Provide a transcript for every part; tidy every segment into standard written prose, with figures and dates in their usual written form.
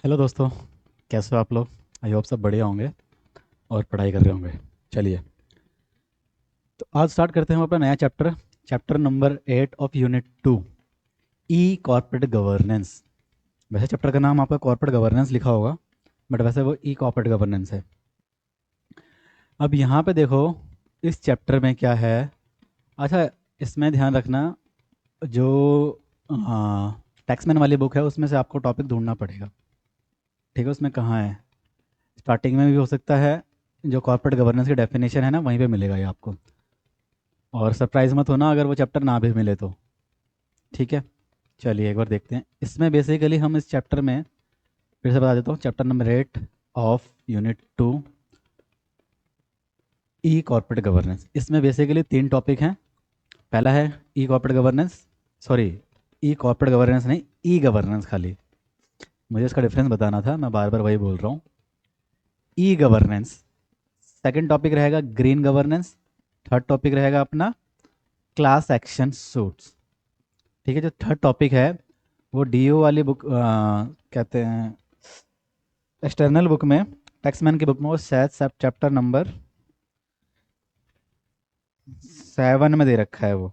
Hello दोस्तों, कैसे हो आप लोग। आई होप सब बढ़िया होंगे और पढ़ाई कर रहे होंगे। चलिए, तो आज स्टार्ट करते हैं हम अपना नया chapter. Chapter number 8 of unit 2, E corporate governance. वैसे चैप्टर का नाम आपका कॉर्पोरेट गवर्नेंस लिखा होगा, बट वैसे वो ई कॉर्पोरेट गवर्नेंस है। अब यहाँ पे देखो, इस चैप्टर में क्या है। अच्छा, इसमें ध्यान रखना, जो टैक्समैन वाली बुक है उसमें से आपको टॉपिक ढूंढना पड़ेगा। ठीक है, उसमें कहाँ है, स्टार्टिंग में भी हो सकता है। जो कॉर्पोरेट गवर्नेंस की डेफिनेशन है ना, वहीं पे मिलेगा ये आपको। और सरप्राइज मत होना अगर वो चैप्टर ना भी मिले तो। ठीक है, चलिए एक बार देखते हैं। इसमें बेसिकली हम इस चैप्टर में, फिर से बता देता हूँ, chapter number 8 of unit 2, E corporate governance. इसमें बेसिकली 3 टॉपिक हैं। पहला है ई कॉर्पोरेट गवर्नेंस, सॉरी, ई कॉर्पोरेट गवर्नेंस नहीं, ई गवर्नेंस खाली। मुझे इसका डिफरेंस बताना था, मैं बार बार वही बोल रहा हूँ। E governance. सेकंड टॉपिक रहेगा ग्रीन गवर्नेंस। थर्ड टॉपिक रहेगा अपना क्लास एक्शन सूट्स। ठीक है, जो थर्ड टॉपिक है वो डीओ वाली बुक कहते हैं, एक्सटर्नल बुक में, टैक्समैन की बुक में वो शायद सब चैप्टर नंबर 7 में दे रखा है वो।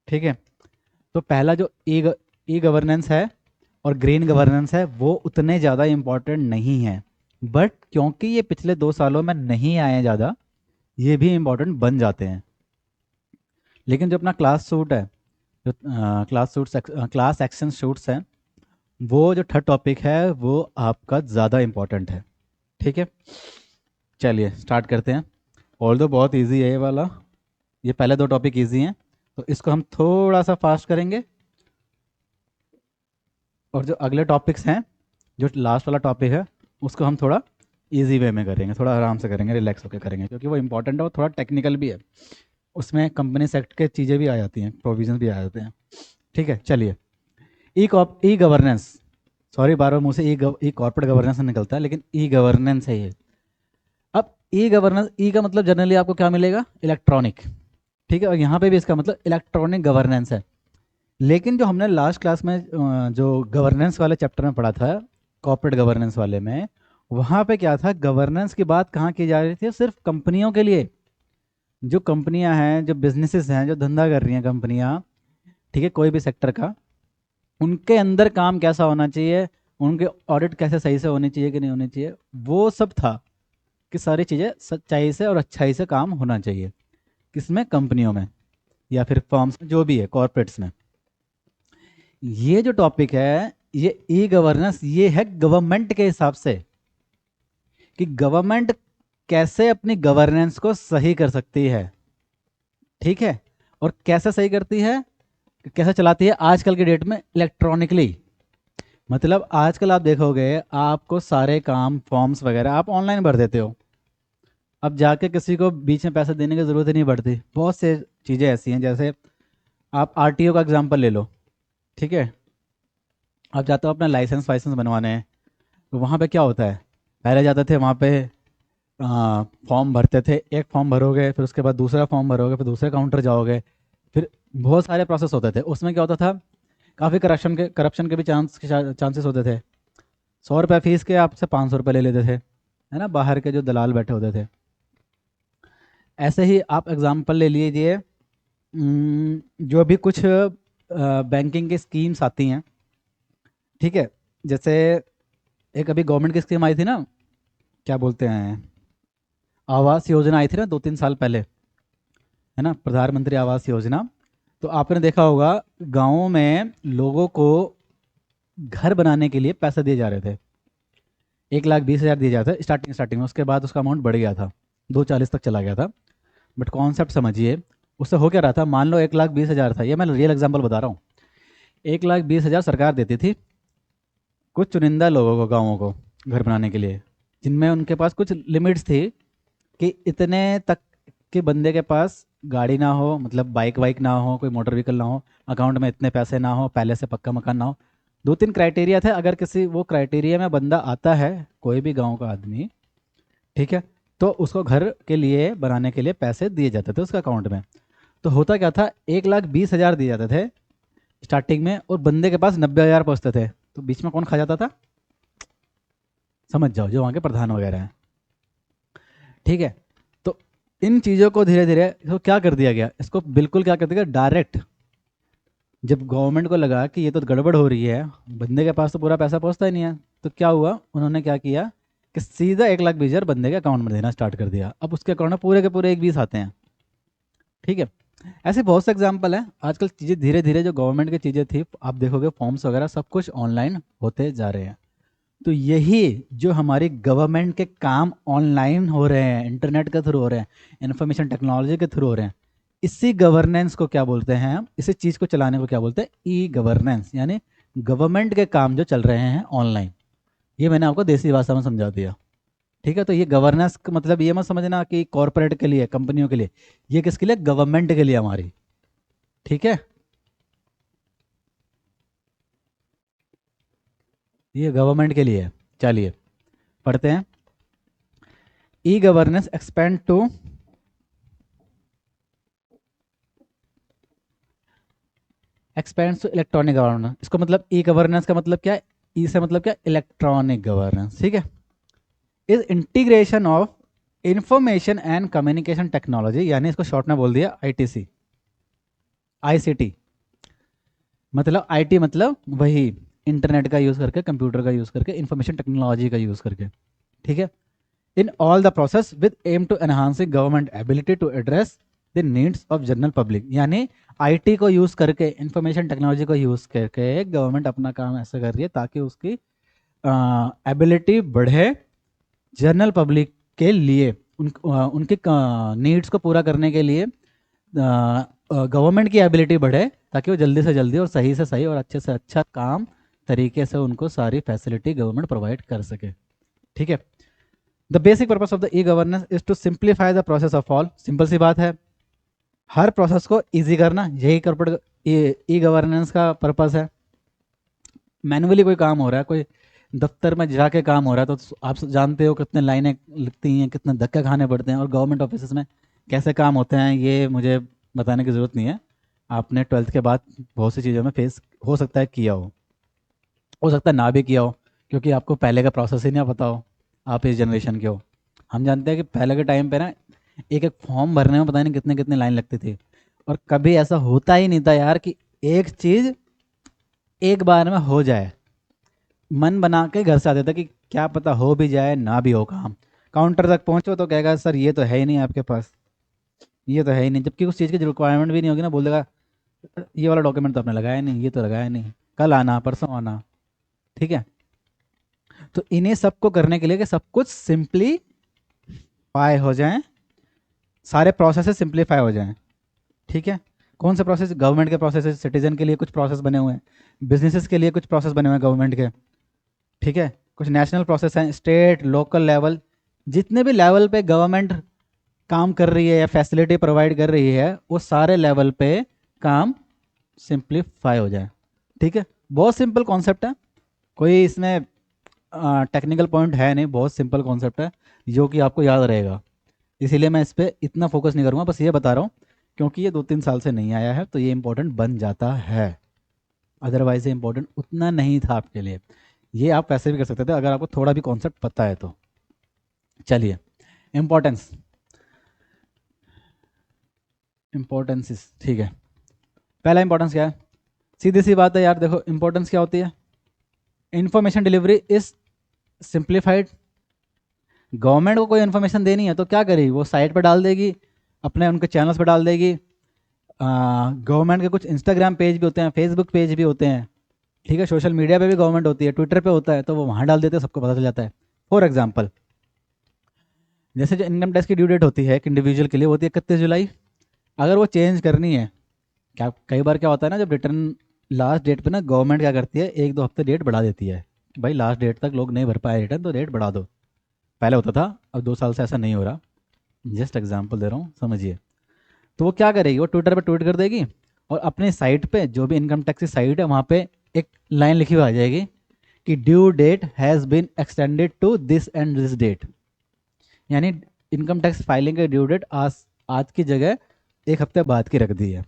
ठीक है, तो पहला जो ई गवर्नेंस है और ग्रीन गवर्नेंस है वो उतने ज़्यादा इम्पोर्टेंट नहीं है, बट क्योंकि ये पिछले 2 सालों में नहीं आए हैं ज़्यादा, ये भी इम्पोर्टेंट बन जाते हैं। लेकिन जो अपना क्लास सूट है, जो क्लास एक्शन सूट्स हैं, वो जो थर्ड टॉपिक है वो आपका ज़्यादा इम्पोर्टेंट है। ठीक है, चलिए स्टार्ट करते हैं। ऑल दो बहुत इजी है ये वाला, ये पहले 2 टॉपिक इजी हैं, तो इसको हम थोड़ा सा फास्ट करेंगे। और जो अगले टॉपिक्स हैं, जो लास्ट वाला टॉपिक है, उसको हम थोड़ा इजी वे में करेंगे, थोड़ा आराम से करेंगे, रिलैक्स होकर करेंगे, क्योंकि वो इंपॉर्टेंट है और थोड़ा टेक्निकल भी है। उसमें कंपनी सेक्ट के चीज़ें भी आ जाती हैं, प्रोविजन भी आ जाते हैं। ठीक है, चलिए। ई गवर्नेंस, सॉरी बार बार मुंह से ई कॉर्पोरेट गवर्नेंस निकलता है, लेकिन ई गवर्नेंस है ये। अब ई गवर्नेंस, ई का मतलब जनरली आपको क्या मिलेगा, इलेक्ट्रॉनिक। ठीक है, और यहाँ पे भी इसका मतलब इलेक्ट्रॉनिक गवर्नेंस है। लेकिन जो हमने लास्ट क्लास में जो गवर्नेंस वाले चैप्टर में पढ़ा था, कॉर्पोरेट गवर्नेंस वाले में, वहाँ पे क्या था, गवर्नेंस की बात कहाँ की जा रही थी, सिर्फ कंपनियों के लिए। जो कंपनियां हैं, जो बिजनेसेस हैं, जो धंधा कर रही हैं कंपनियां, ठीक है, कोई भी सेक्टर का, उनके अंदर काम कैसा होना चाहिए, उनके ऑडिट कैसे सही से होनी चाहिए कि नहीं होनी चाहिए, वो सब था। कि सारी चीज़ें सच्चाई से और अच्छाई से काम होना चाहिए, किसमें, कंपनियों में या फिर फर्म्स में, जो भी है, कॉर्पोरेट्स में। ये जो टॉपिक है, ये ई गवर्नेंस, ये है गवर्नमेंट के हिसाब से, कि गवर्नमेंट कैसे अपनी गवर्नेंस को सही कर सकती है। ठीक है, और कैसे सही करती है, कैसे चलाती है आजकल के डेट में, इलेक्ट्रॉनिकली। मतलब आजकल आप देखोगे, आपको सारे काम, फॉर्म्स वगैरह आप ऑनलाइन भर देते हो। अब जाके किसी को बीच में पैसे देने की ज़रूरत ही नहीं पड़ती। बहुत से चीज़ें ऐसी हैं, जैसे आप आरटीओ का एग्जांपल ले लो। ठीक है, आप जाते हो अपना लाइसेंस वाइसेंस बनवाने, तो वहाँ पे क्या होता है, पहले जाते थे वहाँ पे, फॉर्म भरते थे, एक फॉर्म भरोगे, फिर उसके बाद दूसरा फॉर्म भरोगे, फिर दूसरे काउंटर जाओगे, फिर बहुत सारे प्रोसेस होते थे। उसमें क्या होता था, काफ़ी करप्शन के भी चांसेस होते थे। 100 रुपये फीस के आपसे 500 रुपये ले लेते थे, है ना, बाहर के जो दलाल बैठे होते थे। ऐसे ही आप एग्जाम्पल ले लीजिए, जो भी कुछ बैंकिंग की स्कीम्स आती हैं। ठीक है, जैसे एक अभी गवर्नमेंट की स्कीम आई थी ना, क्या बोलते हैं, आवास योजना आई थी ना 2-3 साल पहले, है ना, प्रधानमंत्री आवास योजना। तो आपने देखा होगा, गाँव में लोगों को घर बनाने के लिए पैसे दिए जा रहे थे। 1,20,000 दिए जाते थे स्टार्टिंग स्टार्टिंग में, उसके बाद उसका अमाउंट बढ़ गया था, 2,40 तक चला गया था। बट कॉन्सेप्ट समझिए, उससे हो क्या रहा था, मान लो 1,20,000 था, ये मैं रियल एग्जाम्पल बता रहा हूँ। 1,20,000 सरकार देती थी कुछ चुनिंदा लोगों को, गाँवों को, घर बनाने के लिए, जिनमें उनके पास कुछ लिमिट्स थी, कि इतने तक के बंदे के पास गाड़ी ना हो, मतलब बाइक वाइक ना हो, कोई मोटर व्हीकल ना हो, अकाउंट में इतने पैसे ना हो, पहले से पक्का मकान ना हो। 2-3 क्राइटेरिया थे, अगर किसी वो क्राइटेरिया में बंदा आता है, कोई भी गांव का आदमी, ठीक है, तो उसको घर के लिए बनाने के लिए पैसे दिए जाते थे उसके अकाउंट में। तो होता क्या था, 1,20,000 दिए जाते थे स्टार्टिंग में, और बंदे के पास 90,000 पहुँचते थे। तो बीच में कौन खा जाता था? समझ जाओ, जो वहाँ के प्रधान वगैरह हैं। ठीक है, तो इन चीज़ों को धीरे धीरे तो क्या कर दिया गया, इसको बिल्कुल क्या कर दिया गया, डायरेक्ट। जब गवर्नमेंट को लगा कि ये तो गड़बड़ हो रही है, बंदे के पास तो पूरा पैसा पहुंचता ही नहीं है, तो क्या हुआ, उन्होंने क्या किया कि सीधा 1 लाख 20 हज़ार बंदे के अकाउंट में देना स्टार्ट कर दिया। अब उसके अकाउंट में पूरे के पूरे 1 20 आते हैं। ठीक है, ऐसे बहुत से एग्जाम्पल हैं। आजकल चीज़ें धीरे धीरे, जो गवर्नमेंट की चीज़ें थी, आप देखोगे फॉर्म्स वगैरह सब कुछ ऑनलाइन होते जा रहे हैं। तो यही जो हमारी गवर्नमेंट के काम ऑनलाइन हो रहे हैं, इंटरनेट के थ्रू हो रहे हैं, इंफॉर्मेशन टेक्नोलॉजी के थ्रू हो रहे हैं, इसी गवर्नेंस को क्या बोलते हैं हम, इसी चीज़ को चलाने को क्या बोलते हैं, ई गवर्नेंस। यानी गवर्नमेंट के काम जो चल रहे हैं ऑनलाइन। ये मैंने आपको देसी भाषा में समझा दिया। ठीक है, तो ये गवर्नेंस का मतलब ये मत समझना कि कॉरपोरेट के लिए, कंपनियों के लिए, ये किसके लिए, गवर्नमेंट के लिए हमारी। ठीक है, ये गवर्नमेंट के लिए है। चलिए पढ़ते हैं। E governance expand to expands to electronic governance. इसको मतलब ई गवर्नेंस का मतलब क्या है, ई से मतलब क्या, इलेक्ट्रॉनिक गवर्नेंस। ठीक है, is integration of information and communication technology, यानी इसको शॉर्ट में बोल दिया आईटीसी, आईसीटी। मतलब आईटी मतलब वही इंटरनेट का यूज़ करके, कंप्यूटर का यूज़ करके, इंफॉर्मेशन टेक्नोलॉजी का यूज़ करके। ठीक है, in all the process with aim to enhancing government ability to address the needs of general public. यानी आईटी को यूज़ करके, इंफॉर्मेशन टेक्नोलॉजी को यूज़ करके गवर्नमेंट अपना काम ऐसा कर रही है ताकि उसकी एबिलिटी बढ़े, जनरल पब्लिक के लिए, उनके नीड्स को पूरा करने के लिए गवर्नमेंट की एबिलिटी बढ़े, ताकि वो जल्दी से जल्दी और सही से सही और अच्छे से अच्छा काम तरीके से उनको सारी फैसिलिटी गवर्नमेंट प्रोवाइड कर सके। ठीक है, the basic purpose of the e governance is to simplify the process of all. Simple सी बात है, हर प्रोसेस को इजी करना, यही कॉर्पोरेट ई गवर्नेंस का पर्पस है। मैनुअली कोई काम हो रहा है, कोई दफ्तर में जाके काम हो रहा है, तो आप जानते हो कितने लाइनें लगती हैं, कितने धक्के खाने पड़ते हैं, और गवर्नमेंट ऑफिस में कैसे काम होते हैं, ये मुझे बताने की ज़रूरत नहीं है। आपने 12th के बाद बहुत सी चीज़ों में फेस हो सकता है किया हो सकता है ना भी किया हो, क्योंकि आपको पहले का प्रोसेस ही नहीं पता हो, आप इस जनरेशन के हो। हम जानते हैं कि पहले के टाइम पे ना एक एक फॉर्म भरने में पता नहीं कितने कितने लाइन लगती थी, और कभी ऐसा होता ही नहीं था यार कि एक चीज़ एक बार में हो जाए। मन बना के घर से आते थे कि क्या पता हो भी जाए ना भी हो काम। काउंटर तक पहुंचो तो कहेगा सर ये तो है ही नहीं आपके पास, ये तो है ही नहीं, जबकि उस चीज़ की रिक्वायरमेंट भी नहीं होगी ना, बोल देगा ये वाला डॉक्यूमेंट तो आपने लगाया नहीं, ये तो लगाया नहीं, कल आना परसों आना। ठीक है, तो इन्हें सबको करने के लिए कि सब कुछ सिंप्लीफाई हो जाए, सारे प्रोसेस सिंप्लीफाई हो जाएं। ठीक है, कौन से प्रोसेस, गवर्नमेंट के प्रोसेस, सिटीजन के लिए कुछ प्रोसेस बने हुए हैं, बिजनेसेस के लिए कुछ प्रोसेस बने हुए हैं गवर्नमेंट के। ठीक है, कुछ नेशनल प्रोसेस हैं, स्टेट लोकल लेवल, जितने भी लेवल पे गवर्नमेंट काम कर रही है या फैसिलिटी प्रोवाइड कर रही है, वो सारे लेवल पे काम सिंप्लीफाई हो जाए। ठीक है, बहुत सिंपल कॉन्सेप्ट है, कोई इसमें टेक्निकल पॉइंट है नहीं, बहुत सिंपल कॉन्सेप्ट है जो कि आपको याद रहेगा। इसीलिए मैं इस पर इतना फोकस नहीं करूँगा, बस ये बता रहा हूँ क्योंकि ये 2-3 साल से नहीं आया है, तो ये इंपॉर्टेंट बन जाता है। अदरवाइज ये इंपॉर्टेंट उतना नहीं था आपके लिए। ये आप वैसे भी कर सकते थे अगर आपको थोड़ा भी कॉन्सेप्ट पता है तो। चलिए, इंपॉर्टेंस, इंपॉर्टेंस ठीक है, पहला इंपॉर्टेंस क्या है, सीधी सी बात है यार, देखो इंपॉर्टेंस क्या होती है, information delivery is simplified. Government को कोई इन्फॉर्मेशन देनी है तो क्या करेगी, वो साइट पर डाल देगी, अपने उनके चैनल्स पर डाल देगी। गवर्नमेंट के कुछ इंस्टाग्राम पेज भी होते हैं, फेसबुक पेज भी होते हैं। ठीक है, सोशल मीडिया पे भी गवर्नमेंट होती है, ट्विटर पे होता है, तो वो वहाँ डाल देते हैं, सबको पता चल जाता है। फॉर एग्जाम्पल, जैसे जो इनकम टैक्स की ड्यू डेट होती है एक इंडिविजुअल के लिए, वो होती है 31 जुलाई। अगर वो चेंज करनी है, क्या कई बार क्या होता है ना, जब रिटर्न लास्ट डेट पे ना गवर्नमेंट क्या करती है, 1-2 हफ्ते डेट बढ़ा देती है कि भाई लास्ट डेट तक लोग नहीं भर पाए रिटर्न, तो डेट बढ़ा दो। पहले होता था, अब 2 साल से ऐसा नहीं हो रहा। जस्ट एग्जाम्पल दे रहा हूँ, समझिए। तो वो क्या करेगी, वो ट्विटर पे ट्वीट कर देगी, और अपने साइट पे, जो भी इनकम टैक्स की साइट है, वहाँ पे एक लाइन लिखी हुई आ जाएगी कि due date has been extended to this and this date. यानी इनकम टैक्स फाइलिंग की ड्यू डेट आज आज की जगह 1 हफ्ते बाद की रख दी है।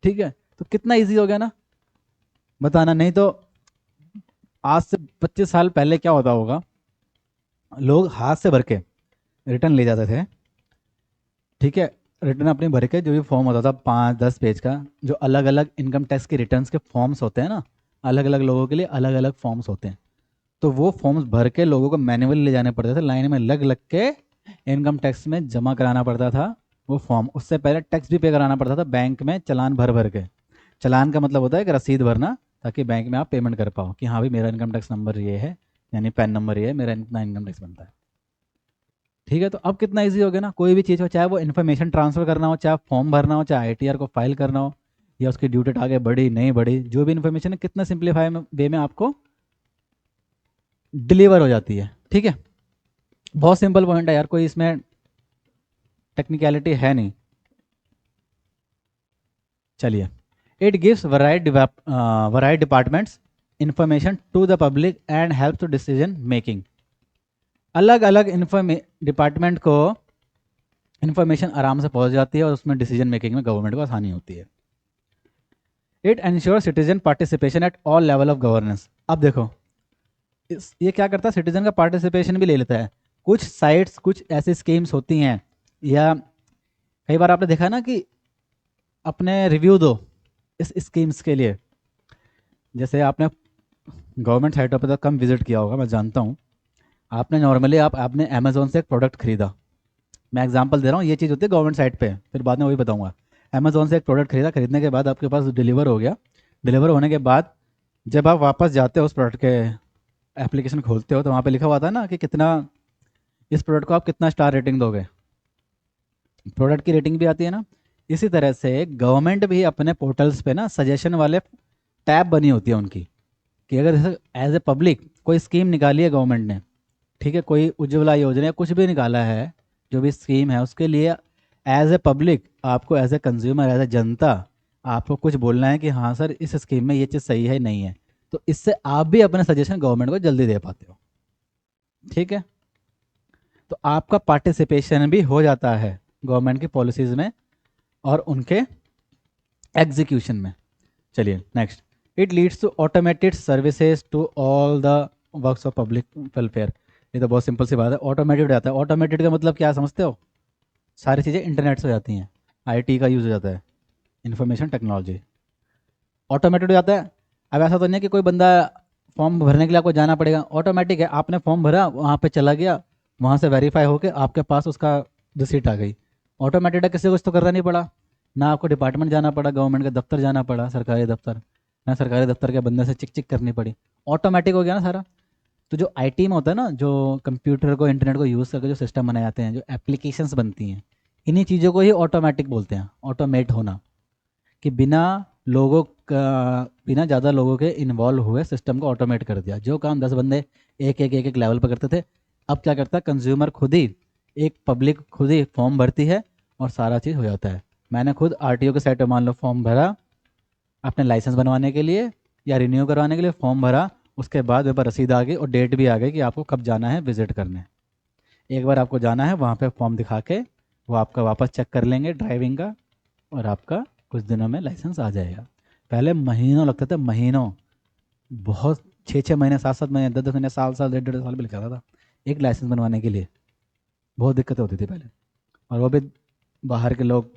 ठीक है, तो कितना ईजी हो गया ना बताना। नहीं तो आज से 25 साल पहले क्या होता होगा, लोग हाथ से भर के रिटर्न ले जाते थे। ठीक है, रिटर्न अपनी भर के जो भी फॉर्म होता था 5-10 पेज का, जो अलग अलग इनकम टैक्स के रिटर्न्स के फॉर्म्स होते हैं ना, अलग अलग लोगों के लिए अलग अलग फॉर्म्स होते हैं। तो वो फॉर्म्स भर के लोगों को मैन्युअली ले जाने पड़ते थे, लाइन में लग लग के इनकम टैक्स में जमा कराना पड़ता था वो फॉर्म। उससे पहले टैक्स भी पे कराना पड़ता था बैंक में, चालान भर भर के। चालान का मतलब होता है कि रसीद भरना, ताकि बैंक में आप पेमेंट कर पाओ कि हाँ भाई मेरा इनकम टैक्स नंबर ये है, यानी पैन नंबर ये है, मेरा इतना इनकम टैक्स बनता है। ठीक है, तो अब कितना इजी हो गया ना, कोई भी चीज़ हो, चाहे वो इन्फॉर्मेशन ट्रांसफर करना हो, चाहे फॉर्म भरना हो, चाहे आईटीआर को फाइल करना हो, या उसकी ड्यू डेट आगे बढ़ी नहीं बढ़ी, जो भी इन्फॉर्मेशन है कितना सिंप्लीफाई वे में आपको डिलीवर हो जाती है। ठीक है, बहुत सिंपल पॉइंट है यार, कोई इसमें टेक्निकलिटी है नहीं। चलिए, it gives varied departments information to the public and help to decision making. अलग अलग डिपार्टमेंट को इन्फॉर्मेशन आराम से पहुंच जाती है और उसमें डिसीजन मेकिंग में गवर्नमेंट को आसानी होती है। It ensure citizen participation at all level of governance. अब देखो, ये क्या करता है, सिटीजन का पार्टिसिपेशन भी ले लेता है। कुछ साइट्स, कुछ ऐसी स्कीम्स होती हैं, या कई बार आपने देखा ना कि अपने रिव्यू दो इस स्कीम्स के लिए। जैसे आपने गवर्नमेंट साइटों पर तो कम विजिट किया होगा, मैं जानता हूँ। आपने नॉर्मली आपने अमेजोन से एक प्रोडक्ट खरीदा, मैं एग्जांपल दे रहा हूँ, ये चीज़ होती है गवर्नमेंट साइट पे, फिर बाद में वही बताऊंगा। अमेजोन से एक प्रोडक्ट खरीदा, खरीदने के बाद आपके पास डिलीवर हो गया। डिलीवर होने के बाद जब आप वापस जाते हो उस प्रोडक्ट के एप्लीकेशन खोलते हो, तो वहाँ पे लिखा हुआ था ना कि कितना, इस प्रोडक्ट को आप कितना स्टार रेटिंग दोगे, प्रोडक्ट की रेटिंग भी आती है ना। इसी तरह से गवर्नमेंट भी अपने पोर्टल्स पे ना सजेशन वाले टैब बनी होती है उनकी, कि अगर जैसे एज ए पब्लिक कोई स्कीम निकाली है गवर्नमेंट ने, ठीक है, कोई उज्ज्वला योजना या कुछ भी निकाला है, जो भी स्कीम है उसके लिए, एज ए पब्लिक आपको, as a consumer, as a जनता, आपको कुछ बोलना है कि हाँ सर इस स्कीम में ये चीज़ सही है नहीं है। तो इससे आप भी अपने सजेशन गवर्नमेंट को जल्दी दे पाते हो। ठीक है, तो आपका पार्टिसिपेशन भी हो जाता है गवर्नमेंट की पॉलिसीज़ में और उनके एग्जीक्यूशन में। चलिए next, it leads to automated services to all the works of public welfare. ये तो बहुत सिंपल सी बात है, ऑटोमेटेड हो जाता है। ऑटोमेटेड का मतलब क्या समझते हो, सारी चीज़ें इंटरनेट से हो जाती हैं, आईटी का यूज़ हो जाता है, इंफॉर्मेशन टेक्नोलॉजी, ऑटोमेटेड हो जाता है। अब ऐसा तो नहीं है कि कोई बंदा फॉर्म भरने के लिए आपको जाना पड़ेगा, ऑटोमेटिक है, आपने फॉर्म भरा, वहाँ पे चला गया, वहाँ से वेरीफाई होके आपके पास उसका रिसीट आ गई। ऑटोमेटेड है, किसी को कुछ तो करना नहीं पड़ा, ना आपको डिपार्टमेंट जाना पड़ा, गवर्नमेंट के दफ्तर जाना पड़ा, सरकारी दफ्तर, ना सरकारी दफ्तर के बंदे से चिक चिक करनी पड़ी, ऑटोमेटिक हो गया ना सारा। तो जो आईटी में होता है ना, जो कंप्यूटर को, इंटरनेट को यूज़ करके जो सिस्टम बनाए जाते हैं, जो एप्लीकेशंस बनती हैं, इन्हीं चीज़ों को ही ऑटोमेटिक बोलते हैं, ऑटोमेट होना, कि बिना लोगों का, बिना ज़्यादा लोगों के इन्वॉल्व हुए सिस्टम को ऑटोमेट कर दिया। जो काम 10 बंदे एक एक लेवल पर करते थे, अब क्या करता है कंज्यूमर खुद ही, एक पब्लिक खुद ही फॉर्म भरती है और सारा चीज़ हो जाता है। मैंने खुद आरटीओ के साइट पर मान लो फॉर्म भरा अपने लाइसेंस बनवाने के लिए या रिन्यू करवाने के लिए, फॉर्म भरा, उसके बाद मेरे पास रसीद आ गई और डेट भी आ गई कि आपको कब जाना है विजिट करने। एक बार आपको जाना है वहाँ पे फॉर्म दिखा के, वो आपका वापस चेक कर लेंगे ड्राइविंग का, और आपका कुछ दिनों में लाइसेंस आ जाएगा। पहले महीनों लगते थे, महीनों, बहुत 6-6 महीने, 7-7 महीने, 10-10 महीने, साल साल, 1.5-1.5 साल भी लग जाता था एक लाइसेंस बनवाने के लिए। बहुत दिक्कतें होती थी पहले, और वो भी बाहर के लोग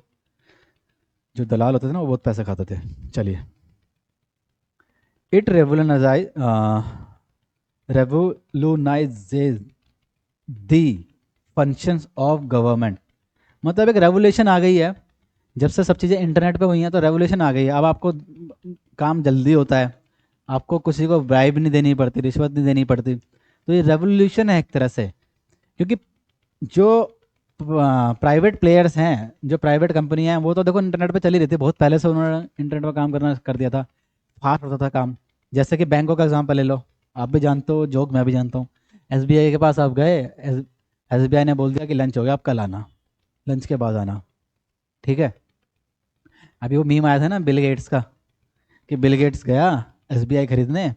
जो दलाल होते थे ना, वो बहुत पैसे खाते थे। चलिए, it revolutionises the functions of government. मतलब एक रेवोल्यूशन आ गई है, जब से सब चीज़ें इंटरनेट पे हुई हैं तो रेवोल्यूशन आ गई है। अब आपको काम जल्दी होता है, आपको किसी को ब्राइब नहीं देनी पड़ती, रिश्वत नहीं देनी पड़ती। तो ये रेवोल्यूशन है एक तरह से, क्योंकि जो प्राइवेट प्लेयर्स हैं, जो प्राइवेट कंपनियां हैं, वो तो देखो इंटरनेट पे चली रहती है, बहुत पहले से उन्होंने इंटरनेट पर काम करना कर दिया था, फास्ट होता था काम। जैसे कि बैंकों का एग्जाम्पल ले लो, आप भी जानते हो, जोक मैं भी जानता हूँ। एसबीआई के पास आप गए, एसबीआई ने बोल दिया कि लंच हो गया, आप कल आना, लंच के बाद आना। ठीक है, अभी वो मीम आया था ना बिल गेट्स का, कि बिल गेट्स गया एसबीआई खरीदने,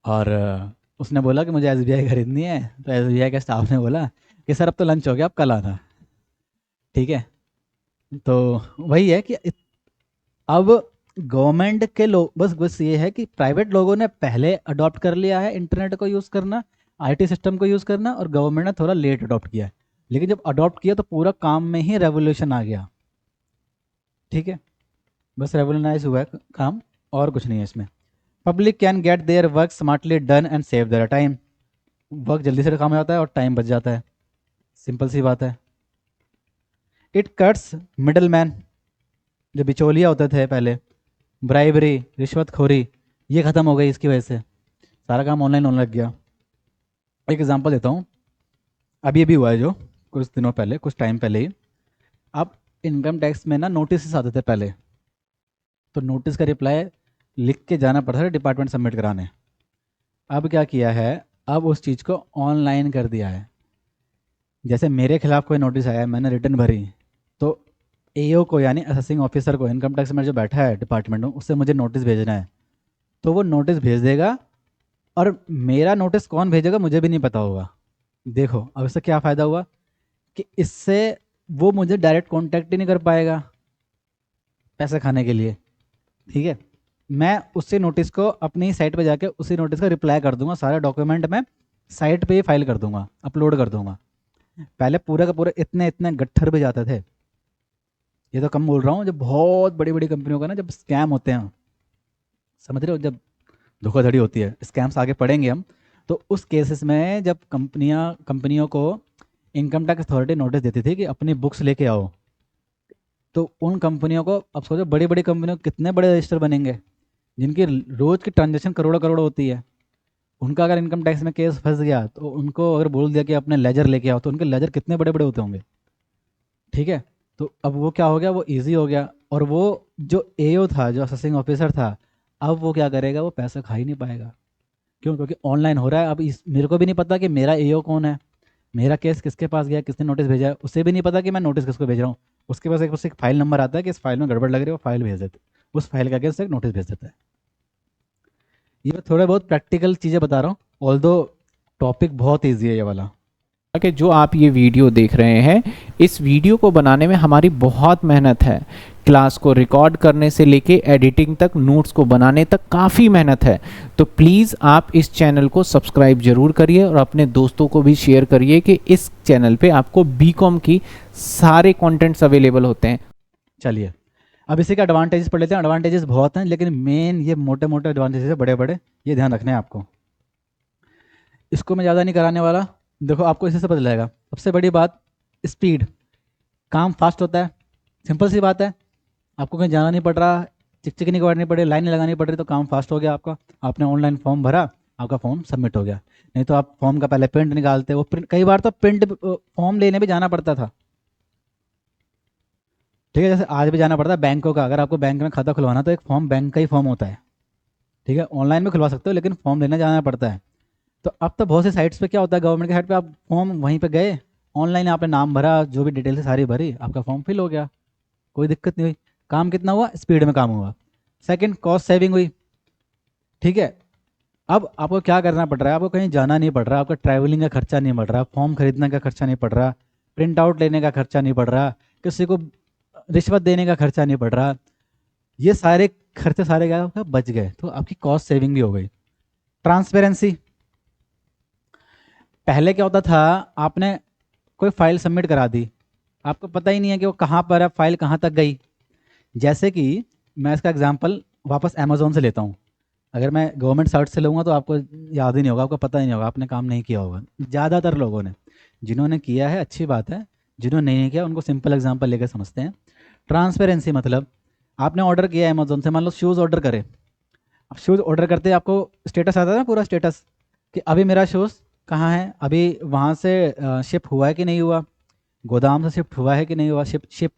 और उसने बोला कि मुझे एसबीआई खरीदनी है, तो एसबीआई के स्टाफ ने बोला कि सर अब तो लंच हो गया, अब कल आना। ठीक है, तो वही है कि अब गवर्नमेंट के लोग बस ये है कि प्राइवेट लोगों ने पहले अडॉप्ट कर लिया है इंटरनेट को यूज़ करना, आईटी सिस्टम को यूज़ करना, और गवर्नमेंट ने थोड़ा लेट अडॉप्ट किया है। लेकिन जब अडॉप्ट किया तो पूरा काम में ही रेवोल्यूशन आ गया। ठीक है, बस रेवोल्यूनाइज हुआ है काम, और कुछ नहीं है इसमें। Public can get their work smartly done and save their time. Work जल्दी से काम हो जाता है और टाइम बच जाता है, सिंपल सी बात है। इट कट्स मिडल मैन, जो बिचौलिया होते थे पहले, ब्राइबरी, रिश्वतखोरी, ये ख़त्म हो गई इसकी वजह से, सारा काम ऑनलाइन होने लग गया। एक एग्जांपल देता हूँ, अभी अभी हुआ है जो कुछ दिनों पहले, कुछ टाइम पहले ही। अब इनकम टैक्स में ना नोटिस आते थे पहले, तो नोटिस का रिप्लाई लिख के जाना पड़ता था डिपार्टमेंट सबमिट कराने। अब क्या किया है, अब उस चीज़ को ऑनलाइन कर दिया है। जैसे मेरे खिलाफ कोई नोटिस आया, मैंने रिटर्न भरी, तो एओ को यानी असेसिंग ऑफिसर को, इनकम टैक्स में जो बैठा है डिपार्टमेंट में, उससे मुझे नोटिस भेजना है, तो वो नोटिस भेज देगा। और मेरा नोटिस कौन भेजेगा मुझे भी नहीं पता होगा। देखो अब इससे क्या फ़ायदा हुआ कि इससे वो मुझे डायरेक्ट कांटेक्ट ही नहीं कर पाएगा पैसे खाने के लिए। ठीक है, मैं उसी नोटिस को अपनी साइट पे जाके उसी नोटिस का रिप्लाई कर दूंगा, सारे डॉक्यूमेंट मैं साइट पे ही फाइल कर दूंगा, अपलोड कर दूंगा। पहले पूरे का पूरे इतने इतने गट्ठर पे जाते थे। ये तो कम बोल रहा हूँ, जब बहुत बड़ी बड़ी कंपनियों का ना जब स्कैम होते हैं, समझ रहे हो, जब धोखाधड़ी होती है, स्कैम्स आगे पढ़ेंगे हम, तो उस केसेस में जब कंपनियों को इनकम टैक्स अथॉरिटी नोटिस देती थी कि अपनी बुक्स लेके आओ, तो उन कंपनियों को, अब सोचो बड़ी बड़ी कंपनियों को कितने बड़े रजिस्टर बनेंगे जिनकी रोज की ट्रांजेक्शन करोड़ों करोड़ होती है। उनका अगर इनकम टैक्स में केस फंस गया, तो उनको अगर बोल दिया कि अपने लेजर लेके आओ, तो उनके लेजर कितने बड़े बड़े होते होंगे। ठीक है, तो अब वो क्या हो गया, वो इजी हो गया। और वो जो एओ था, जो असेसिंग ऑफिसर था, अब वो क्या करेगा, वो पैसा खा ही नहीं पाएगा। क्यों? क्योंकि ऑनलाइन हो रहा है। अब इस मेरे को भी नहीं पता कि मेरा एओ कौन है, मेरा केस किसके पास गया, किसने नोटिस भेजा है, उसे भी नहीं पता कि मैं नोटिस किसको भेज रहा हूँ। उसके पास एक फाइल नंबर आता है कि इस फाइल में गड़बड़ लग रही है, वो फाइल भेज देते, उस फाइल का अगेंस्ट एक नोटिस भेज देता है। ये मैं थोड़े बहुत प्रैक्टिकल चीज़ें बता रहा हूँ, ऑल्दो टॉपिक बहुत ईजी है ये वाला। कि जो आप ये वीडियो देख रहे हैं, इस वीडियो को बनाने में हमारी बहुत मेहनत है। क्लास को रिकॉर्ड करने से लेके एडिटिंग तक, नोट्स को बनाने तक काफ़ी मेहनत है। तो प्लीज़ आप इस चैनल को सब्सक्राइब जरूर करिए और अपने दोस्तों को भी शेयर करिए कि इस चैनल पे आपको बीकॉम की सारे कंटेंट्स अवेलेबल होते हैं। चलिए अब इसी का एडवांटेजेस पढ़ लेते हैं। एडवांटेजेस बहुत हैं, लेकिन मेन ये मोटे मोटे एडवांटेजेस है, बड़े बड़े, ये ध्यान रखने हैं आपको। इसको मैं ज़्यादा नहीं कराने वाला, देखो आपको इसी से पता लगेगा। सबसे बड़ी बात, स्पीड, काम फास्ट होता है, सिंपल सी बात है। आपको कहीं जाना नहीं पड़ रहा, चिक नहीं करनी पड़ रही, लाइन नहीं लगानी पड़ रही, तो काम फास्ट हो गया आपका। आपने ऑनलाइन फॉर्म भरा, आपका फॉर्म सबमिट हो गया। नहीं तो आप फॉर्म का पहले प्रिंट निकालते, वो प्रिंट, कई बार तो प्रिंट फॉर्म लेने भी जाना पड़ता था। ठीक है, जैसे आज भी जाना पड़ता है बैंकों का, अगर आपको बैंक में खाता खुलवाना तो एक फॉर्म, बैंक का ही फॉर्म होता है। ठीक है, ऑनलाइन भी खुलवा सकते हो, लेकिन फॉर्म लेने जाना पड़ता है। तो अब तो बहुत सी साइट्स पे क्या होता है, गवर्नमेंट की साइट पे आप फॉर्म वहीं पे गए, ऑनलाइन आपने नाम भरा, जो भी डिटेल्स सारी भरी, आपका फॉर्म फिल हो गया, कोई दिक्कत नहीं हुई। काम कितना हुआ, स्पीड में काम हुआ। सेकंड, कॉस्ट सेविंग हुई। ठीक है, अब आपको क्या करना पड़ रहा है, आपको कहीं जाना नहीं पड़ रहा, आपका ट्रैवलिंग का खर्चा नहीं पड़ रहा, फॉर्म खरीदने का खर्चा नहीं पड़ रहा, प्रिंट आउट लेने का खर्चा नहीं पड़ रहा, किसी को रिश्वत देने का खर्चा नहीं पड़ रहा। ये सारे खर्चे सारे क्या आपका बच गए, तो आपकी कॉस्ट सेविंग भी हो गई। ट्रांसपेरेंसी, पहले क्या होता था, आपने कोई फाइल सबमिट करा दी, आपको पता ही नहीं है कि वो कहाँ पर है, फाइल कहाँ तक गई। जैसे कि मैं इसका एग्जांपल वापस अमेज़ोन से लेता हूँ। अगर मैं गवर्नमेंट साइट से लूँगा तो आपको याद ही नहीं होगा, आपको पता ही नहीं होगा, आपने काम नहीं किया होगा। ज़्यादातर लोगों ने, जिन्होंने किया है अच्छी बात है, जिन्होंने नहीं किया उनको सिंपल एग्जांपल लेकर समझते हैं। ट्रांसपेरेंसी मतलब, आपने ऑर्डर किया अमेज़ोन से, मान लो शूज़ ऑर्डर करें। अब शूज़ ऑर्डर करते आपको स्टेटस आता है ना, पूरा स्टेटस, कि अभी मेरा शूज़ कहाँ है, अभी वहाँ से शिप हुआ है कि नहीं हुआ, गोदाम से शिफ्ट हुआ है कि नहीं हुआ, शिप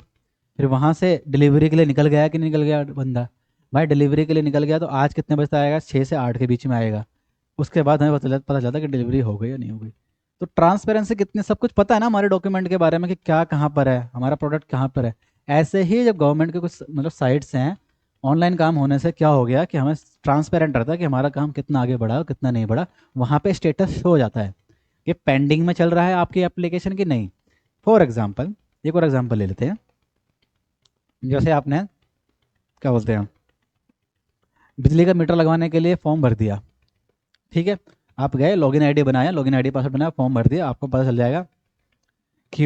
फिर वहाँ से डिलीवरी के लिए निकल गया कि नहीं निकल गया बंदा। भाई डिलीवरी के लिए निकल गया तो आज कितने बजे तक आएगा, 6 से 8 के बीच में आएगा। उसके बाद हमें पता चलता कि डिलीवरी हो गई या नहीं हो गई। तो ट्रांसपेरेंसी कितनी, सब कुछ पता है ना हमारे डॉक्यूमेंट के बारे में, कि क्या कहाँ पर है, हमारा प्रोडक्ट कहाँ पर है। ऐसे ही जब गवर्नमेंट के कुछ मतलब साइट्स हैं, ऑनलाइन काम होने से क्या हो गया कि हमें ट्रांसपेरेंट रहता है कि हमारा काम कितना आगे बढ़ा और कितना नहीं बढ़ा। वहाँ पे स्टेटस शो हो जाता है कि पेंडिंग में चल रहा है आपकी एप्लीकेशन की नहीं। फॉर एग्जाम्पल, एक और एग्जाम्पल ले लेते हैं। जैसे आपने क्या बोलते हैं, बिजली का मीटर लगवाने के लिए फॉर्म भर दिया, ठीक है, आप गए लॉगिन आईडी बनाया, लॉगिन आईडी पासवर्ड बनाया, फॉर्म भर दिया, आपको पता चल जाएगा कि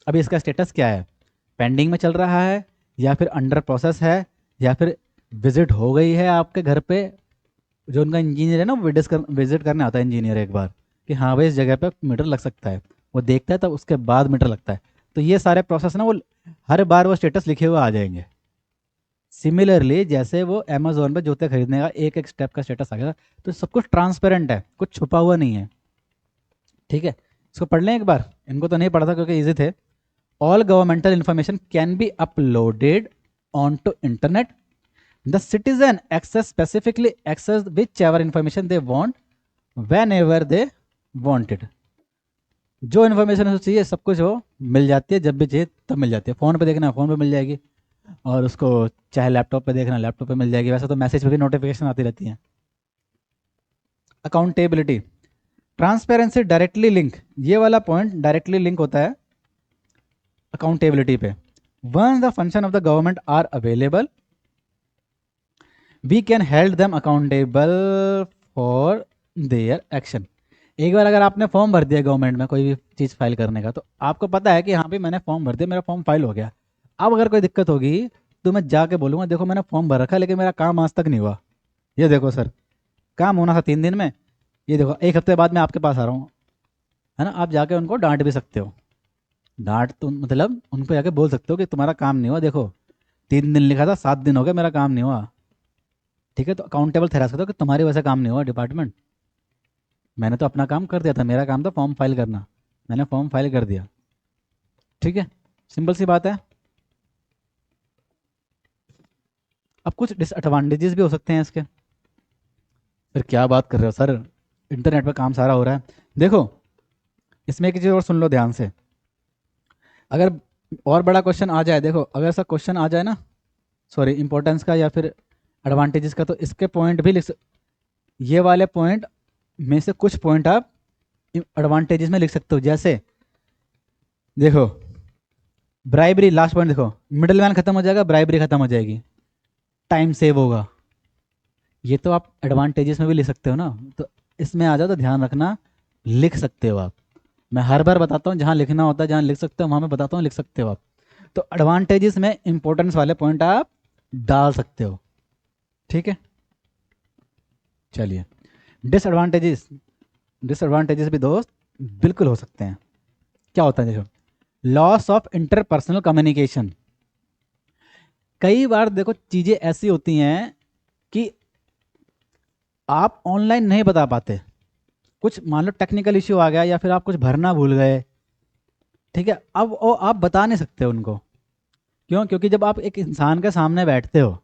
अभी इसका स्टेटस क्या है, पेंडिंग में चल रहा है या फिर अंडर प्रोसेस है या फिर विजिट हो गई है आपके घर पे। जो उनका इंजीनियर है ना, वो विजिट करने आता है इंजीनियर एक बार कि हाँ भाई इस जगह पे मीटर लग सकता है, वो देखता है तब उसके बाद मीटर लगता है। तो ये सारे प्रोसेस ना वो हर बार वो स्टेटस लिखे हुए आ जाएंगे। सिमिलरली जैसे वो अमेजोन पे जूते खरीदने का एक एक स्टेप का स्टेटस आ गया, तो सब कुछ ट्रांसपेरेंट है, कुछ छुपा हुआ नहीं है, ठीक है। इसको पढ़ लें एक बार, इनको तो नहीं पढ़ा था क्योंकि इजी थे। All governmental information can be uploaded on to internet. The citizen access specifically access whichever information they want whenever they wanted. जो इन्फॉर्मेशन उसको चाहिए सब कुछ वो मिल जाती है, जब भी चाहिए तब मिल जाती है। फ़ोन पे देखना है फ़ोन पे मिल जाएगी, और उसको चाहे लैपटॉप पे देखना लैपटॉप पे मिल जाएगी। वैसे तो मैसेज पे भी नोटिफिकेशन आती रहती है। अकाउंटेबिलिटी, ट्रांसपेरेंसी डायरेक्टली लिंक, ये वाला पॉइंट डायरेक्टली लिंक होता है अकाउंटेबिलिटी पे। Once the function of the government are available we can held them accountable for their action. एक बार अगर आपने फॉर्म भर दिया गवर्नमेंट में कोई भी चीज़ फाइल करने का, तो आपको पता है कि हाँ भाई मैंने फॉर्म भर दिया, मेरा फॉर्म फाइल हो गया। अब अगर कोई दिक्कत होगी तो मैं जाके बोलूँगा देखो मैंने फॉर्म भर रखा लेकिन मेरा काम आज तक नहीं हुआ, ये देखो सर काम होना था 3 दिन में, ये देखो 1 हफ्ते बाद मैं आपके पास आ रहा हूँ, है ना। आप जाके उनको डांट भी सकते हो, डांट तो मतलब उनको जाके बोल सकते हो कि तुम्हारा काम नहीं हुआ, देखो 3 दिन लिखा था 7 दिन हो गए मेरा काम नहीं हुआ, ठीक है। तो अकाउंटेबल ठहरा सकते हो कि तुम्हारी वजह से काम नहीं हुआ डिपार्टमेंट, मैंने तो अपना काम कर दिया था, मेरा काम था फॉर्म फाइल करना, मैंने फॉर्म फाइल कर दिया, ठीक है। सिंपल सी बात है। अब कुछ डिसएडवांटेजेस भी हो सकते हैं इसके। फिर क्या बात कर रहे हो सर, इंटरनेट पे काम सारा हो रहा है। देखो इसमें एक चीज़ और सुन लो ध्यान से, अगर और बड़ा क्वेश्चन आ जाए, देखो अगर ऐसा क्वेश्चन आ जाए ना, सॉरी इंपॉर्टेंस का या फिर एडवांटेजेस का, तो इसके पॉइंट भी ये वाले पॉइंट में से कुछ पॉइंट आप एडवांटेजेस में लिख सकते हो। जैसे देखो ब्राइबरी, लास्ट पॉइंट देखो, मिडिल मैन खत्म हो जाएगा, ब्राइबरी खत्म हो जाएगी, टाइम सेव होगा, ये तो आप एडवांटेजेस में भी लिख सकते हो ना। तो इसमें आ जाओ तो ध्यान रखना, लिख सकते हो आप। मैं हर बार बताता हूँ जहाँ लिखना होता है, जहाँ लिख सकते हो वहाँ मैं बताता हूँ लिख सकते हो आप। तो एडवांटेजेस में इंपॉर्टेंस वाले पॉइंट आप डाल सकते हो, ठीक है। चलिए डिसएडवांटेजेस, डिसएडवांटेजेस भी दोस्त बिल्कुल हो सकते हैं। क्या होता है देखो, लॉस ऑफ इंटरपर्सनल कम्युनिकेशन। कई बार देखो चीज़ें ऐसी होती हैं कि आप ऑनलाइन नहीं बता पाते, कुछ मान लो टेक्निकल इश्यू आ गया या फिर आप कुछ भरना भूल गए, ठीक है। अब वो आप बता नहीं सकते उनको, क्यों? क्योंकि जब आप एक इंसान के सामने बैठते हो,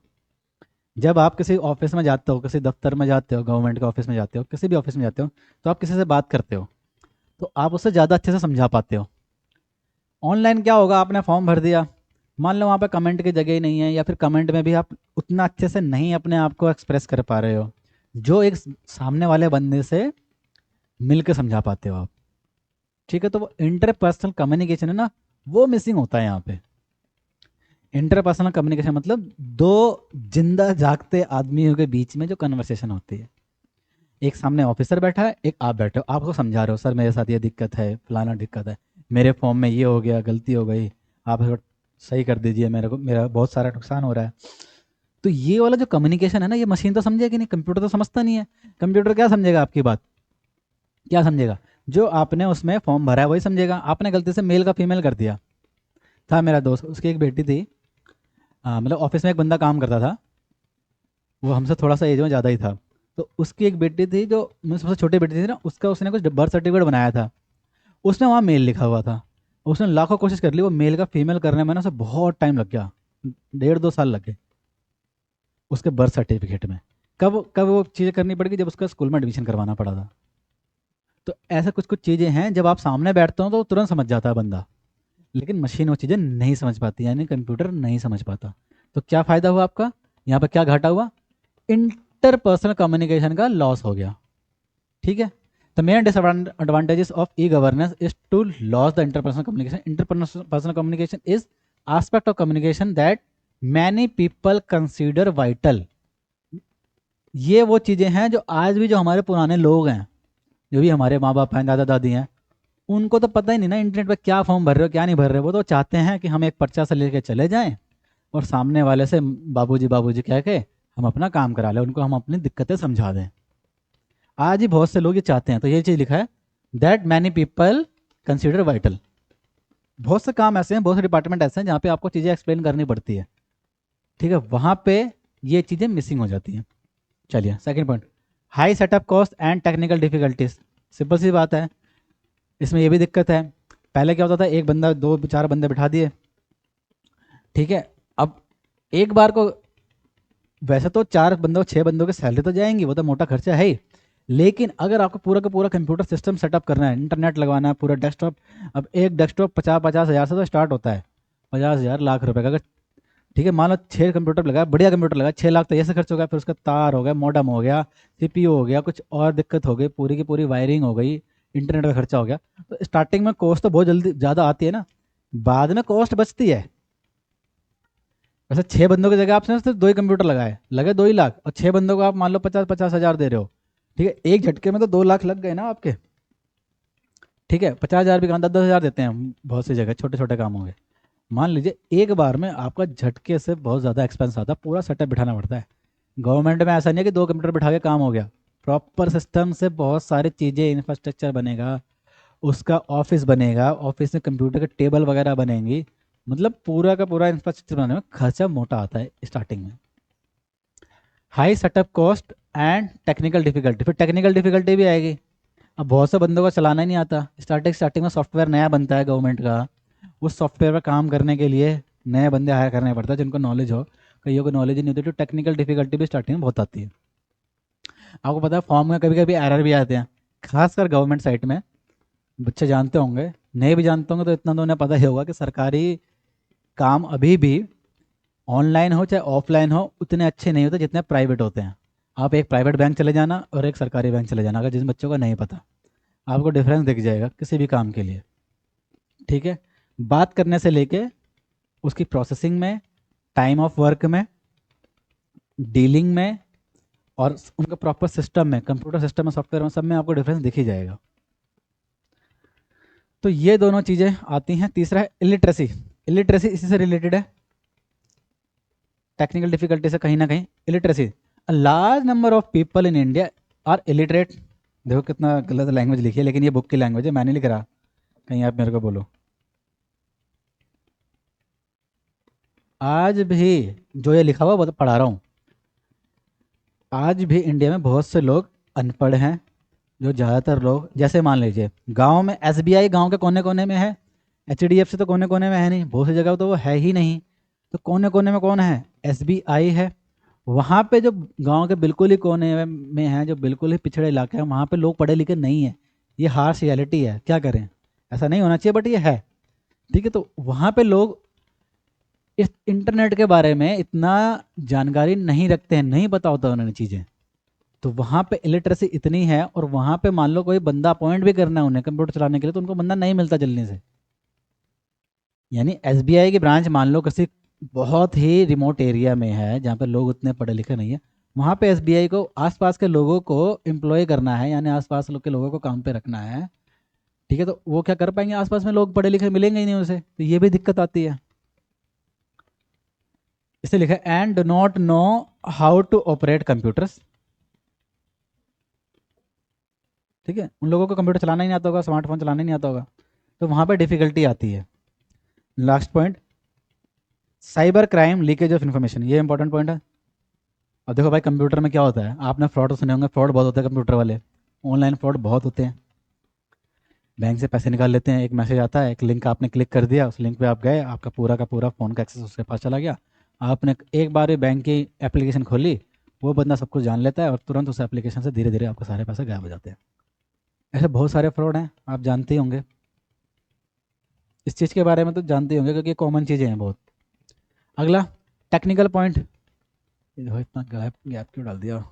जब आप किसी ऑफिस में जाते हो, किसी दफ्तर में जाते हो, गवर्नमेंट के ऑफिस में जाते हो, किसी भी ऑफिस में जाते हो, तो आप किसी से बात करते हो तो आप उससे ज़्यादा अच्छे से समझा पाते हो। ऑनलाइन क्या होगा, आपने फॉर्म भर दिया, मान लो वहाँ पे कमेंट की जगह ही नहीं है, या फिर कमेंट में भी आप उतना अच्छे से नहीं अपने आप को एक्सप्रेस कर पा रहे हो जो एक सामने वाले बंदे से मिल के समझा पाते हो आप, ठीक है। तो वो इंटरपर्सनल कम्युनिकेशन है ना, वो मिसिंग होता है यहाँ पे। इंटरपर्सनल कम्युनिकेशन मतलब दो जिंदा जागते आदमियों के बीच में जो कन्वर्सेशन होती है। एक सामने ऑफिसर बैठा है, एक आप बैठे हो, आपको समझा रहे हो सर मेरे साथ ये दिक्कत है, फलाना दिक्कत है, मेरे फॉर्म में ये हो गया, गलती हो गई, आप इसको सही कर दीजिए, मेरे को मेरा बहुत सारा नुकसान हो रहा है। तो ये वाला जो कम्युनिकेशन है ना, ये मशीन तो समझेगी नहीं, कंप्यूटर तो समझता नहीं है। कंप्यूटर क्या समझेगा आपकी बात, क्या समझेगा? जो आपने उसमें फॉर्म भरा है वही समझेगा। आपने गलती से मेल का फीमेल कर दिया। था मेरा दोस्त, उसकी एक बेटी थी, मतलब ऑफिस में एक बंदा काम करता था, वो हमसे थोड़ा सा एज में ज़्यादा ही था। तो उसकी एक बेटी थी जो मतलब सबसे छोटी बेटी थी ना, उसका उसने कुछ बर्थ सर्टिफिकेट बनाया था, उसने वहाँ मेल लिखा हुआ था। उसने लाखों कोशिश कर ली, वो मेल का फीमेल करने में ना उसे बहुत टाइम लग गया, 1.5-2 साल लग गए उसके बर्थ सर्टिफिकेट में। कब कब वो चीज़ें करनी पड़ेगी, जब उसका स्कूल में एडमिशन करवाना पड़ा था। तो ऐसा कुछ कुछ चीज़ें हैं जब आप सामने बैठते हो तो तुरंत समझ जाता है बंदा, लेकिन मशीन वो चीज़ें नहीं समझ पाती, यानी कंप्यूटर नहीं समझ पाता। तो क्या फ़ायदा हुआ आपका, यहाँ पर क्या घाटा हुआ? इंटरपर्सनल कम्युनिकेशन का लॉस हो गया, ठीक है। The main disadvantages of e governance is to loss the interpersonal communication. Interpersonal communication is aspect of communication that many people consider vital, ये वो चीज़ें हैं जो आज भी जो हमारे पुराने लोग हैं, जो भी हमारे माँ बाप हैं, दादा दादी हैं, उनको तो पता ही नहीं ना इंटरनेट पे क्या फॉर्म भर रहे हो क्या नहीं भर रहे हो। वो तो चाहते हैं कि हम एक पर्चा से लेके चले जाएं और सामने वाले से बाबूजी बाबूजी कह के हम अपना काम करा लें, उनको हम अपनी दिक्कतें समझा दें। आज ही बहुत से लोग ये चाहते हैं। तो ये चीज़ लिखा है that many people consider vital. बहुत से काम ऐसे हैं, बहुत से डिपार्टमेंट ऐसे हैं जहाँ पे आपको चीज़ें एक्सप्लेन करनी पड़ती है, ठीक है, वहाँ पे ये चीज़ें मिसिंग हो जाती हैं। चलिए second point, high setup cost and technical difficulties. Simple सी बात है, इसमें ये भी दिक्कत है। पहले क्या होता था, एक बंदा दो चार बंदे बिठा दिए, ठीक है। अब एक बार को वैसे तो चार बंदों छः बंदों की सैलरी तो जाएंगी, वो तो मोटा खर्चा है ही। लेकिन अगर आपको पूरा का पूरा कंप्यूटर सिस्टम सेटअप करना है, इंटरनेट लगवाना है, पूरा डेस्कटॉप, अब एक डेस्कटॉप 50-50 हज़ार से तो स्टार्ट होता है, 50 हज़ार लाख रुपए का। अगर ठीक है मान लो 6 कंप्यूटर लगा, बढ़िया कंप्यूटर लगा, 6 लाख तो ऐसे खर्च हो गया, फिर उसका तार हो गया, मॉडम हो गया, सीपीयू हो गया, कुछ और दिक्कत हो गई, पूरी की पूरी वायरिंग हो गई, इंटरनेट का खर्चा हो गया। तो स्टार्टिंग में कॉस्ट तो बहुत जल्दी ज़्यादा आती है ना, बाद में कॉस्ट बचती है। वैसे 6 बंदों की जगह आपने सिर्फ 2 ही कंप्यूटर लगाए, लगे 2 ही लाख, और 6 बंदों को आप मान लो 50-50 हज़ार दे रहे हो, ठीक है, एक झटके में तो 2 लाख लग गए ना आपके। ठीक है, 50 हज़ार भी कहाँ, 10-10 हज़ार देते हैं बहुत सी जगह, छोटे छोटे काम हो गए। मान लीजिए एक बार में आपका झटके से बहुत ज़्यादा एक्सपेंस आता है, पूरा सेटअप बिठाना पड़ता है। गवर्नमेंट में ऐसा नहीं है कि 2 कंप्यूटर बिठा के काम हो गया, प्रॉपर सिस्टम से बहुत सारी चीज़ें, इंफ्रास्ट्रक्चर बनेगा, उसका ऑफिस बनेगा, ऑफिस में कंप्यूटर के टेबल वगैरह बनेंगी, मतलब पूरा का पूरा इंफ्रास्ट्रक्चर बनाने में खर्चा मोटा आता है स्टार्टिंग में। High setup cost and technical difficulty, फिर टेक्निकल डिफिकल्टी भी आएगी। अब बहुत से बंदों को चलाना ही नहीं आता, स्टार्टिंग में सॉफ्टवेयर नया बनता है गवर्नमेंट का, उस सॉफ्टवेयर पर काम करने के लिए नए बंदे हायर करने पड़ता है जिनको नॉलेज हो, कईयों को नॉलेज ही नहीं होती, तो टेक्निकल डिफिकल्टी भी स्टार्टिंग में बहुत आती है। आपको पता है फॉर्म में कभी कभी एरर भी आते हैं, खासकर गवर्नमेंट साइट में। बच्चे जानते होंगे, नहीं भी जानते होंगे तो इतना तो उन्हें पता ही होगा कि सरकारी काम अभी भी ऑनलाइन हो चाहे ऑफलाइन हो उतने अच्छे नहीं होते जितने प्राइवेट होते हैं। आप एक प्राइवेट बैंक चले जाना और एक सरकारी बैंक चले जाना, अगर जिन बच्चों को नहीं पता, आपको डिफरेंस दिख जाएगा किसी भी काम के लिए, ठीक है। बात करने से लेके उसकी प्रोसेसिंग में, टाइम ऑफ वर्क में, डीलिंग में, और उनका प्रॉपर सिस्टम में, कंप्यूटर सिस्टम में, सॉफ्टवेयर में, सब में आपको डिफरेंस दिख ही जाएगा। तो ये दोनों चीज़ें आती हैं। तीसरा है इलिटरेसी। इलिटरेसी इसी से रिलेटेड है, टेक्निकल डिफिकल्टी से कहीं ना कहीं। Illiteracy, a large number of people in India are illiterate. देखो कितना गलत लैंग्वेज लिखी है, लेकिन ये बुक की लैंग्वेज है, मैंने लिख रहा, कहीं आप मेरे को बोलो। आज भी जो ये लिखा हुआ वो तो पढ़ा रहा हूँ, आज भी इंडिया में बहुत से लोग अनपढ़ हैं। जो ज़्यादातर लोग, जैसे मान लीजिए गांव में एसबीआई गांव के कोने कोने में है, एचडीएफसी तो कोने कोने में है नहीं, बहुत सी जगह तो वो है ही नहीं। तो कोने कोने में कौन है, एसबीआई है। वहाँ पे जो गांव के बिल्कुल ही कोने में है, जो बिल्कुल ही पिछड़े इलाके हैं, वहाँ पे लोग पढ़े लिखे नहीं है। ये हार्श रियलिटी है, क्या करें, ऐसा नहीं होना चाहिए बट ये है, ठीक है। तो वहाँ पे लोग इस इंटरनेट के बारे में इतना जानकारी नहीं रखते हैं, नहीं पता होता उन्हें चीज़ें। तो वहाँ पे इलिटरेसी इतनी है, और वहाँ पे मान लो कोई बंदा अपॉइंट भी करना है उन्हें कंप्यूटर चलाने के लिए, तो उनको बंदा नहीं मिलता जल्दी से। यानी एसबीआई की ब्रांच मान लो किसी बहुत ही रिमोट एरिया में है जहाँ पे लोग उतने पढ़े लिखे नहीं है, वहाँ पे एसबीआई को आसपास के लोगों को एम्प्लॉय करना है, यानी आसपास के लोगों को काम पे रखना है, ठीक है। तो वो क्या कर पाएंगे, आसपास में लोग पढ़े लिखे मिलेंगे ही नहीं उसे, तो ये भी दिक्कत आती है। इसलिए लिखा है and do not know how to operate computers, ठीक है। उन लोगों को कंप्यूटर चलाना ही नहीं आता होगा, स्मार्टफोन चलाना ही नहीं आता होगा, तो वहाँ पे डिफिकल्टी आती है। Last point, cyber crime, leakage of information, ये इंपॉर्टेंट पॉइंट है। अब देखो भाई कंप्यूटर में क्या होता है, आपने फ्रॉड सुने होंगे, फ्रॉड बहुत होते हैं कंप्यूटर वाले, ऑनलाइन फ्रॉड बहुत होते हैं। बैंक से पैसे निकाल लेते हैं, एक मैसेज आता है, एक लिंक आपने क्लिक कर दिया, उस लिंक पे आप गए, आपका पूरा का पूरा फ़ोन का एक्सेस उसके पास चला गया। आपने एक बार भी बैंक की एप्लीकेशन खोली, वो बंदा सब कुछ जान लेता है और तुरंत उस एप्लीकेशन से धीरे धीरे आपके सारे पैसे गायब हो जाते हैं। ऐसे बहुत सारे फ्रॉड हैं, आप जानते ही होंगे, इस चीज़ के बारे में तो जानते ही होंगे क्योंकि कॉमन चीज़ें हैं बहुत। अगला टेक्निकल पॉइंट, ये देखो इतना गैप गैप क्यों डाल दिया,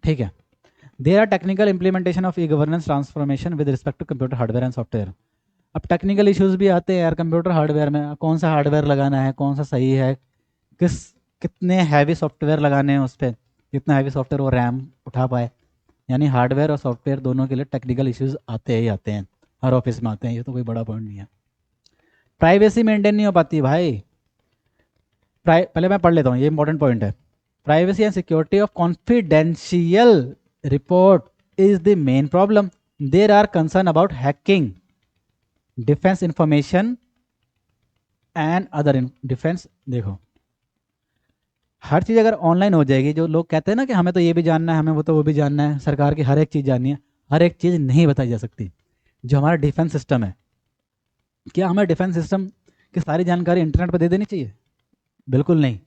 ठीक है। There are technical implementation of e governance transformation with respect to computer hardware and software. अब टेक्निकल इश्यूज भी आते हैं यार कंप्यूटर हार्डवेयर में, कौन सा हार्डवेयर लगाना है, कौन सा सही है, किस कितने हैवी सॉफ्टवेयर लगाने हैं उस पर, कितना हैवी सॉफ्टवेयर वो रैम उठा पाए। यानी हार्डवेयर और सॉफ्टवेयर दोनों के लिए टेक्निकल इश्यूज आते ही आते हैं, हर ऑफिस में आते हैं, ये तो कोई बड़ा पॉइंट नहीं है। प्राइवेसी मेंटेन नहीं हो पाती भाई। पहले मैं पढ़ लेता हूँ, ये इंपॉर्टेंट पॉइंट है। Privacy and security of confidential report is the main problem. There are concern about hacking, defence information and other defence. देखो, हर चीज़ अगर ऑनलाइन हो जाएगी, जो लोग कहते हैं ना कि हमें तो ये भी जानना है, हमें वो भी जानना है, सरकार की हर एक चीज़ जाननी है, हर एक चीज़ नहीं बताई जा सकती। जो हमारा डिफेंस सिस्टम है, क्या हमें डिफेंस सिस्टम की सारी जानकारी इंटरनेट पर दे देनी चाहिए? बिल्कुल नहीं,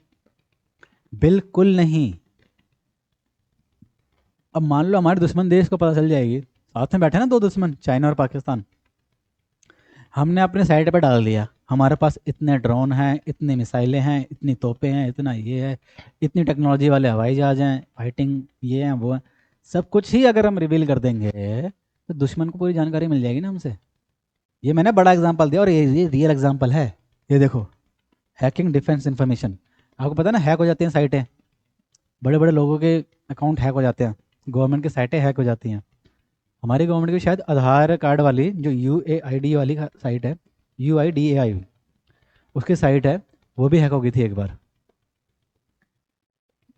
बिल्कुल नहीं। अब मान लो हमारे दुश्मन देश को पता चल जाएगी, साथ में बैठे ना दो दुश्मन, चाइना और पाकिस्तान, हमने अपने साइड पर डाल दिया हमारे पास इतने ड्रोन हैं, इतनी मिसाइलें हैं, इतनी तोपें हैं, इतना ये है, इतनी टेक्नोलॉजी वाले हवाई जहाज हैं, फाइटिंग ये हैं वो हैं, सब कुछ ही अगर हम रिवील कर देंगे तो दुश्मन को पूरी जानकारी मिल जाएगी ना हमसे। ये मैंने बड़ा एग्जांपल दिया और ये रियल एग्जांपल है। ये देखो, हैकिंग डिफेंस इंफॉर्मेशन। आपको पता है ना, हैक हो जाती हैं साइटें, बड़े बड़े लोगों के अकाउंट हैक हो जाते हैं, गवर्नमेंट की साइटें हैक हो जाती हैं। हमारी गवर्नमेंट की शायद आधार कार्ड वाली जो UAID वाली साइट है, UIDAI, उसकी साइट है, वो भी हैक हो गई थी एक बार।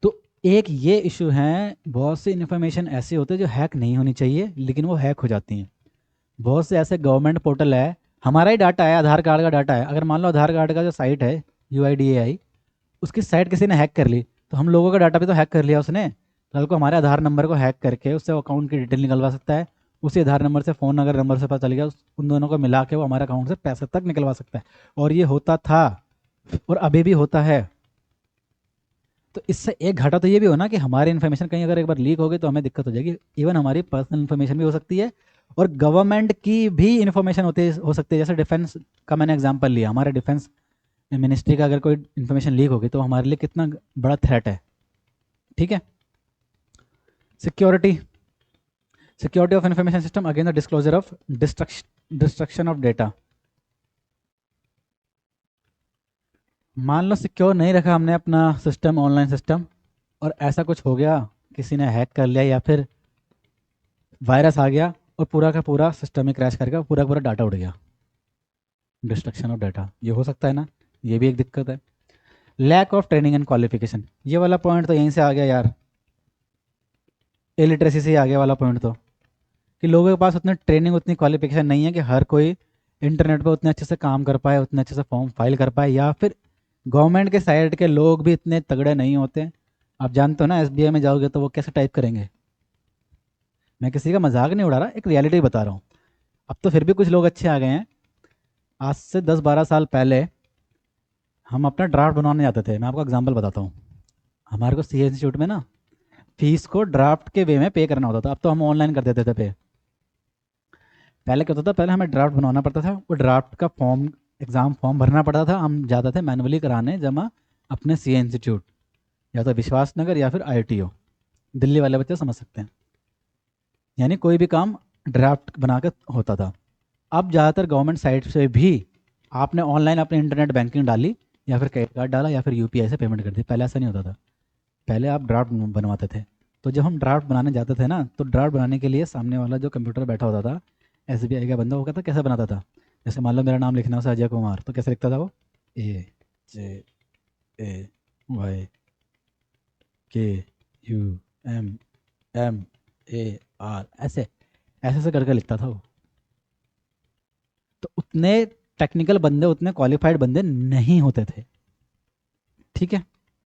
तो एक ये इशू है, बहुत सी इन्फॉर्मेशन ऐसे होते हैं जो हैक नहीं होनी चाहिए लेकिन वो हैक हो जाती हैं। बहुत से ऐसे गवर्नमेंट पोर्टल है, हमारा ही डाटा है, आधार कार्ड का डाटा है, अगर मान लो आधार कार्ड का जो साइट है UIDAI, उसकी साइट किसी ने हैक कर ली, तो हम लोगों का डाटा भी तो हैक कर लिया उसने। कल को हमारे आधार नंबर को हैक करके उससे अकाउंट की डिटेल निकलवा सकता है, उसी आधार नंबर से फ़ोन अगर नंबर से पता चल गया, उन दोनों को मिला के वो हमारे अकाउंट से पैसे तक निकलवा सकता है। और ये होता था और अभी भी होता है। तो इससे एक घाटा तो ये भी हो ना कि हमारी इन्फॉर्मेशन कहीं अगर एक बार लीक हो गई तो हमें दिक्कत हो जाएगी। इवन हमारी पर्सनल इन्फॉर्मेशन भी हो सकती है और गवर्नमेंट की भी इन्फॉर्मेशन हो सकती है। जैसे डिफेंस का मैंने एग्जांपल लिया, हमारे डिफेंस मिनिस्ट्री का अगर कोई इन्फॉर्मेशन लीक होगी तो हमारे लिए कितना बड़ा थ्रेट है। ठीक है। Security, security of information system against the disclosure of destruction of data. मान लो सिक्योर नहीं रखा हमने अपना सिस्टम, ऑनलाइन सिस्टम, और ऐसा कुछ हो गया, किसी ने हैक कर लिया या फिर वायरस आ गया और पूरा का पूरा सिस्टम ही क्रैश कर गया, पूरा का पूरा डाटा उड़ गया, डिस्ट्रक्शन ऑफ डाटा, ये हो सकता है ना, ये भी एक दिक्कत है। Lack of training and qualification, ये वाला पॉइंट तो यहीं से आ गया यार, इलिटरेसी से ही आ गया वाला पॉइंट तो, कि लोगों के पास उतनी ट्रेनिंग, उतनी क्वालिफिकेशन नहीं है कि हर कोई इंटरनेट पर उतने अच्छे से काम कर पाए, उतने अच्छे से फॉर्म फाइल कर पाए, या फिर गवर्नमेंट के साइड के लोग भी इतने तगड़े नहीं होते। आप जानते हो ना, SBI में जाओगे तो वो कैसे टाइप करेंगे। मैं किसी का मजाक नहीं उड़ा रहा, एक रियलिटी बता रहा हूँ। अब तो फिर भी कुछ लोग अच्छे आ गए हैं। आज से 10-12 साल पहले हम अपना ड्राफ्ट बनवाने जाते थे। मैं आपको एग्जांपल बताता हूँ। हमारे को CA इंस्टीट्यूट में ना फीस को ड्राफ्ट के वे में पे करना होता था, अब तो हम ऑनलाइन कर देते थे पे। पहले क्या होता था, पहले हमें ड्राफ्ट बनवाना पड़ता था, वो ड्राफ्ट का फॉर्म, एग्ज़ाम फॉर्म भरना पड़ता था, हम जाते थे मैनुअली कराने जमा अपने CA इंस्टीट्यूट, या तो विश्वास नगर या फिर ITO। दिल्ली वाले बच्चे समझ सकते हैं। यानी कोई भी काम ड्राफ्ट बनाकर होता था। अब ज़्यादातर गवर्नमेंट साइट से भी आपने ऑनलाइन अपने इंटरनेट बैंकिंग डाली या फिर क्रेडिट कार्ड डाला या फिर UPI से पेमेंट कर दी। पहले ऐसा नहीं होता था, पहले आप ड्राफ्ट बनवाते थे। तो जब हम ड्राफ्ट बनाने जाते थे ना, तो ड्राफ्ट बनाने के लिए सामने वाला जो कंप्यूटर बैठा होता था, SBI का बंदा, वो कहता कैसे बनाता था, जैसे मान लो मेरा नाम लिखना है अजय कुमार, तो कैसे लिखता था वो, AJAYKUMMAR, ऐसे ऐसे से करके लिखता था वो। तो उतने टेक्निकल बंदे, उतने क्वालिफाइड बंदे नहीं होते थे। ठीक है।